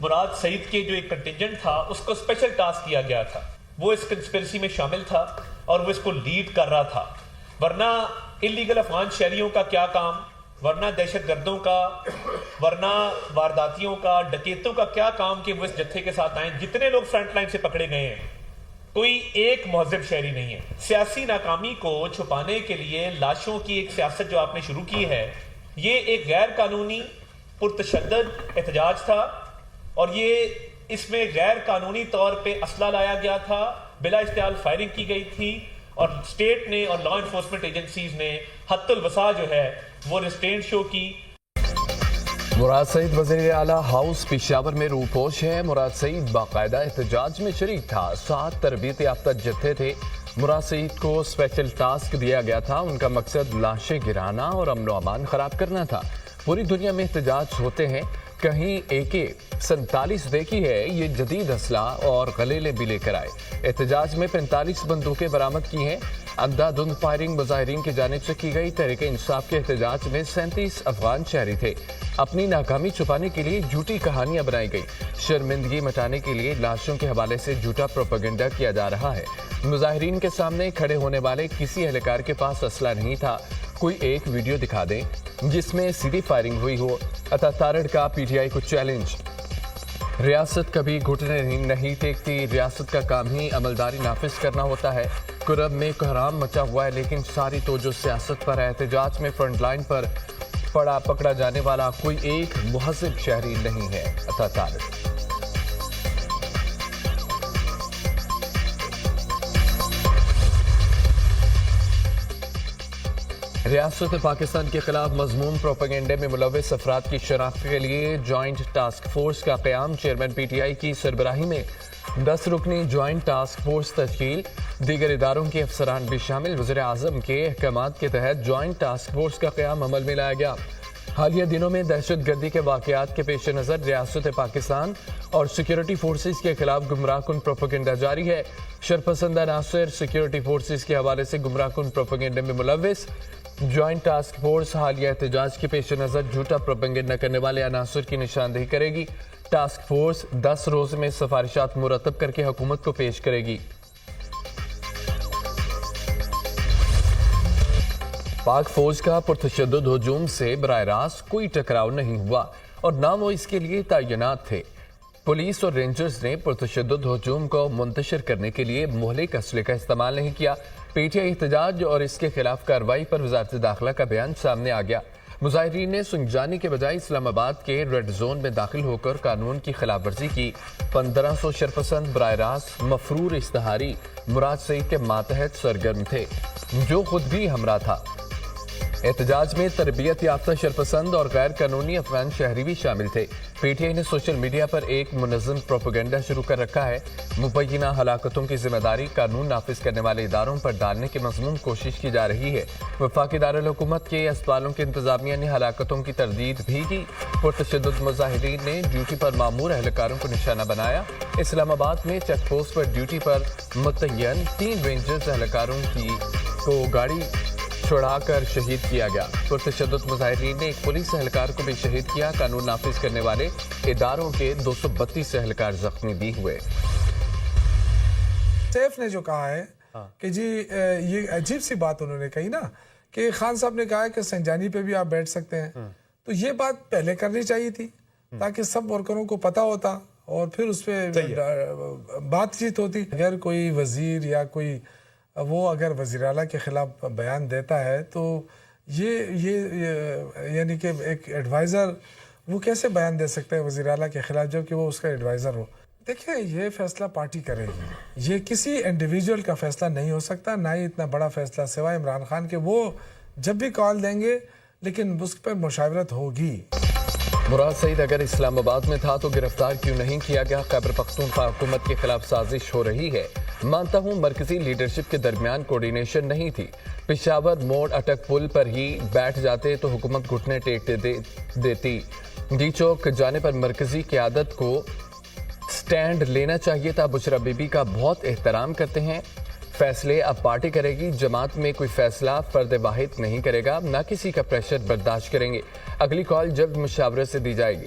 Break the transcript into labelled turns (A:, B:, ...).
A: مراد سعید کے جو ایک کنٹینجنٹ تھا اس کو اسپیشل ٹاسک دیا گیا تھا، وہ اس کنسپریسی میں شامل تھا اور وہ اس کو لیڈ کر رہا تھا، ورنہ انلیگل افغان شہریوں کا کیا کام، ورنہ دہشت گردوں کا، ورنہ وارداتیوں کا، ڈکیتوں کا کیا کام کہ وہ اس جتھے کے ساتھ آئیں۔ جتنے لوگ فرنٹ لائن سے پکڑے گئے ہیں کوئی ایک مہذب شہری نہیں ہے۔ سیاسی ناکامی کو چھپانے کے لیے لاشوں کی ایک سیاست جو آپ نے شروع کی ہے، یہ ایک غیر قانونی پرتشدد احتجاج تھا، اور یہ اس میں غیر قانونی طور پہ اسلحہ لایا گیا تھا، بلا اشتعال فائرنگ کی گئی تھی، اور اسٹیٹ نے اور لا انفورسمنٹ ایجنسیز نے حد الوسع جو ہے وہ ریسٹرینٹ شو کی۔
B: مراد سعید وزیر اعلیٰ ہاؤس پشاور میں روپوش ہے۔ مراد سعید باقاعدہ احتجاج میں شریک تھا، 7 تربیت یافتہ جتھے تھے۔ مراد سعید کو اسپیشل ٹاسک دیا گیا تھا، ان کا مقصد لاشیں گرانا اور امن و امان خراب کرنا تھا۔ پوری دنیا میں احتجاج ہوتے ہیں، کہیں AK-47 دیکھی ہے، یہ جدید اسلحہ اور غلیلے بھی لے کر آئے۔ احتجاج میں 45 بندوقیں برآمد کی ہیں۔ اندھا دھند فائرنگ مظاہرین کی جانب سے کی گئی۔ تحریک انصاف کے احتجاج میں 37 افغان شہری تھے۔ اپنی ناکامی چھپانے کے لیے جھوٹی کہانیاں بنائی گئی۔ شرمندگی مٹانے کے لیے لاشوں کے حوالے سے جھوٹا پروپیگنڈا کیا جا رہا ہے۔ مظاہرین کے سامنے کھڑے ہونے والے کسی اہلکار کے پاس اسلحہ نہیں تھا۔ کوئی ایک ویڈیو دکھا دیں جس میں سیدھی فائرنگ ہوئی ہو۔ عطا تارڑ کا PTI کو چیلنج۔ ریاست کبھی گھٹنے نہیں ٹیکتی، ریاست کا کام ہی عملداری نافذ کرنا ہوتا ہے۔ کرب میں کوہرام مچا ہوا ہے، لیکن ساری توجہ سیاست پر ہے۔ احتجاج میں فرنٹ لائن پر پکڑا جانے والا کوئی ایک مہذب شہری نہیں ہے۔ عطا تارڑ۔ ریاست پاکستان کے خلاف مذموم پروپیگنڈے میں ملوث افراد کی شناخت کے لیے جوائنٹ ٹاسک فورس کا قیام۔ چیئرمین PTI کی سربراہی میں 10 رکنی جوائنٹ ٹاسک فورس تشکیل، دیگر اداروں کے افسران بھی شامل۔ وزیر اعظم کے احکامات کے تحت جوائنٹ ٹاسک فورس کا قیام عمل میں لایا گیا۔ حالیہ دنوں میں دہشت گردی کے واقعات کے پیش نظر ریاست پاکستان اور سیکیورٹی فورسز کے خلاف گمراہ کن پروپیگنڈا جاری ہے۔ شرپسند عناصر سیکیورٹی فورسز کے حوالے سے گمراہ کن پروپیگنڈے میں ملوث۔ جوائنٹ ٹاسک فورس حالیہ احتجاج کے پیش نظر جھوٹا پروپیگنڈا کرنے والے عناصر کی نشاندہی کرے گی۔ ٹاسک فورس 10 روز میں سفارشات مرتب کر کے حکومت کو پیش کرے گی۔ پاک فوج کا پرتشدد ہجوم سے براہ راست کوئی ٹکراؤ نہیں ہوا اور نہ وہ اس کے لیے تعینات تھے۔ پولیس اور رینجرز نے پرتشدد ہجوم کو منتشر کرنے کے لیے مہلک اسلحے کا استعمال نہیں کیا۔ PTI احتجاج اور اس کے خلاف کارروائی پر وزارت داخلہ کا بیان سامنے آ گیا۔ مظاہرین نے سنجانی کے بجائے اسلام آباد کے ریڈ زون میں داخل ہو کر قانون کی خلاف ورزی کی۔ 1500 شرپسند براہ راست مفرور اشتہاری مراد سعید کے ماتحت سرگرم تھے، جو خود بھی ہمراہ تھا۔ احتجاج میں تربیت یافتہ شرپسند اور غیر قانونی افغان شہری بھی شامل تھے۔ PTI نے سوشل میڈیا پر ایک منظم پروپیگنڈا شروع کر رکھا ہے۔ مبینہ ہلاکتوں کی ذمہ داری قانون نافذ کرنے والے اداروں پر ڈالنے کی مضمون کوشش کی جا رہی ہے۔ وفاقی دارالحکومت کے اسپتالوں کی انتظامیہ نے ہلاکتوں کی تردید بھی کی۔ پرتشدد مظاہرین نے ڈیوٹی پر مامور اہلکاروں کو نشانہ بنایا۔ اسلام آباد میں چیک پوسٹ پر ڈیوٹی پر متعین 3 رینجرز اہلکاروں کو گاڑی چھڑا کر شہید کیا گیا۔ پرتشدد مظاہرین نے ایک پولیس اہلکار کو بھی شہید کیا۔ قانون نافذ کرنے والے اداروں کے 232 اہلکار زخمی بھی ہوئے۔
C: سیف نے جو کہا ہے کہ جی یہ عجیب سی بات انہوں نے کہی نا کہ خان صاحب نے کہا کہ سنجانی پہ بھی آپ بیٹھ سکتے ہیں، تو یہ بات پہلے کرنی چاہیے تھی تاکہ سب ورکروں کو پتا ہوتا اور پھر اس پہ بات چیت ہوتی۔ اگر کوئی وزیر یا کوئی وہ اگر وزیر اعلیٰ کے خلاف بیان دیتا ہے تو یہ یعنی کہ ایک ایڈوائزر وہ کیسے بیان دے سکتے ہیں وزیر اعلیٰ کے خلاف جبکہ وہ اس کا ایڈوائزر ہو؟ دیکھیں یہ فیصلہ پارٹی کرے گی، یہ کسی انڈیویجول کا فیصلہ نہیں ہو سکتا، نہ ہی اتنا بڑا فیصلہ سوائے عمران خان کے وہ جب بھی کال دیں گے، لیکن اس پر مشاورت ہوگی۔
B: مراد سعید اگر اسلام آباد میں تھا تو گرفتار کیوں نہیں کیا گیا؟ خیبر پختونخوا حکومت کے خلاف سازش ہو رہی ہے۔ مانتا ہوں مرکزی لیڈرشپ کے درمیان کوارڈینیشن نہیں تھی۔ پشاور موڑ اٹک پل پر ہی بیٹھ جاتے تو حکومت گھٹنے ٹیک دیتی۔ ڈی چوک جانے پر مرکزی قیادت کو سٹینڈ لینا چاہیے تھا۔ بشرا بی بی کا بہت احترام کرتے ہیں، فیصلے اب پارٹی کرے گی۔ جماعت میں کوئی فیصلہ فرد واحد نہیں کرے گا، نہ کسی کا پریشر برداشت کریں گے۔ اگلی کال جلد مشاورت سے دی جائے گی۔